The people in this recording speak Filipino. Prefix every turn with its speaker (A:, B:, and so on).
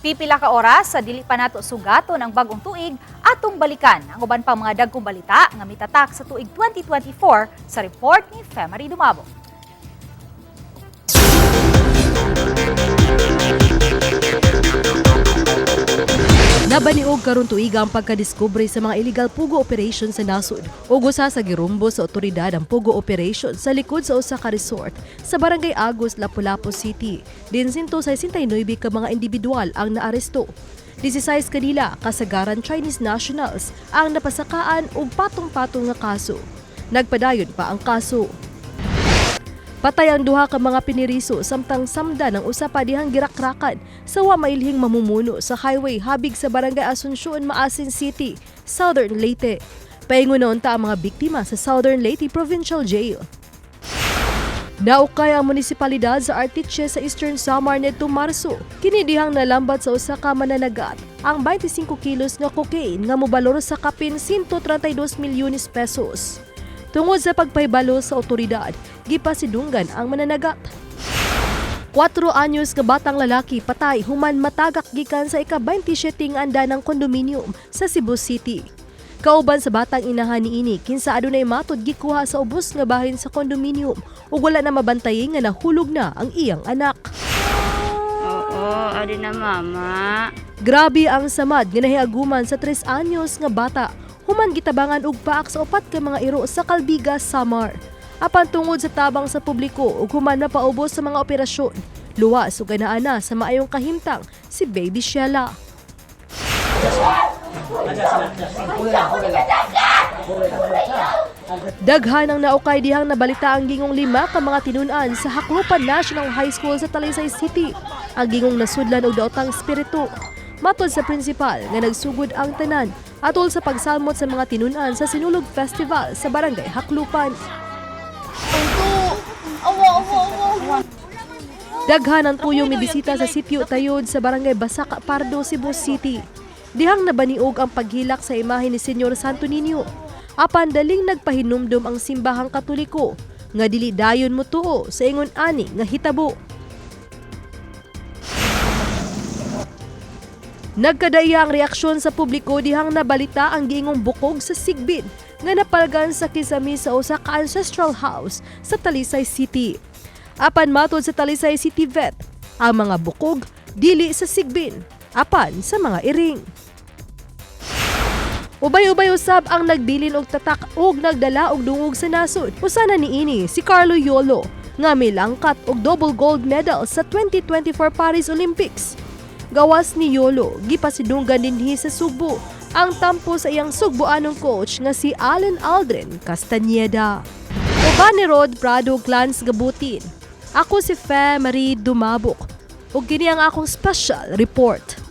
A: Pipila ka oras sa dili pa nato sugaton ang bag-ong tuig atong balikan ang uban pang mga dagkong balita nga mitatak sa tuig 2024 sa report ni Femari Dumabo.
B: Nabaniog karon tuig ang pagkadiskubre sa mga illegal pugo operation sa nasod ug usa sa girumbo sa otoridad ang pugo operation sa likod sa usa ka resort sa Barangay Agos, Lapu-Lapu City. Din 169 ka mga individual ang naaresto. 16 kanila kasagaran Chinese nationals ang napasakaan og patong-patong nga kaso. Nagpadayon pa ang kaso. Patay ang duha ka mga piniriso samtang samda ng usa pa dihang girakrakan sa wa mailhing mamumuno sa highway habig sa Barangay Asuncion, Maasin City, Southern Leyte. Paingon na unta ang mga biktima sa Southern Leyte Provincial Jail. Naukay ang munisipalidad sa Artiche sa Eastern Samar nitong Marso. Kini dihang nalambat sa usa ka mananagat ang 25 kilos nga cocaine nga mobalor sa kapin 132 milyones pesos. Tungod sa pagpaybalo sa otoridad, gipasidunggan ang mananagat. 4 anyos nga batang lalaki patay human matagak gikan sa ika-27 nga anda ng kondominium sa Cebu City. Kauban sa batang inahan niini kinsa adunay matod gikuha sa ubos nga bahin sa kondominium ug wala na mabantay nga nahulog na ang iyang anak.
C: Oo, adi na mama.
B: Grabe ang samad nga nahiaguman sa 3 anyos nga bata. Human gitabangan og paak sa 4 ka mga iro sa Calbiga, Samar. Apan tungod sa tabang sa publiko ug human mapaubos sa mga operasyon, luwas ug ganaana sa maayong kahimtang si Baby Sheila. Daghan ang naukay dihang nabalita ang gingong 5 ka mga tinun-an sa Haklupan National High School sa Talisay City. Ang gingong nasudlan og daotang espiritu. Matod sa prinsipal nga nagsugod ang tanan atol sa pagsalmot sa mga tinun-an sa Sinulog Festival sa Barangay Haklupan. Daghan ang tuyong mibisita sa sitio Tayod sa Barangay Basak, Pardo, Cebu City. Dihang nabaniog ang paghilak sa imahe ni Senyor Santo Niño. Apan daling nagpahinumdum ang simbahang Katoliko nga dili dayon motuo sa ingon ani nga hitabo. Nagkadaya ang reaksyon sa publiko dihang nabalita ang giingong bukog sa sigbin nga napalgan sa kisami sa usa ka ancestral house sa Talisay City. Apan matod sa Talisay City Vet, ang mga bukog dili sa sigbin, apan sa mga iring. Ubay-ubay usab ang nagbilin og tatak ug nagdala og dungog sa nasod. Usa na niini si Carlo Yolo nga milangkat og double gold medal sa 2024 Paris Olympics. Gawas ni Yolo, gipasidunggan dinhi sa Subo ang tampo sa iyang Sugboanong coach nga si Allen Aldrin Castañeda. Uban ni Rod Prado Clans Gabutin. Ako si Femari Dumabo ug kini ang akong special report.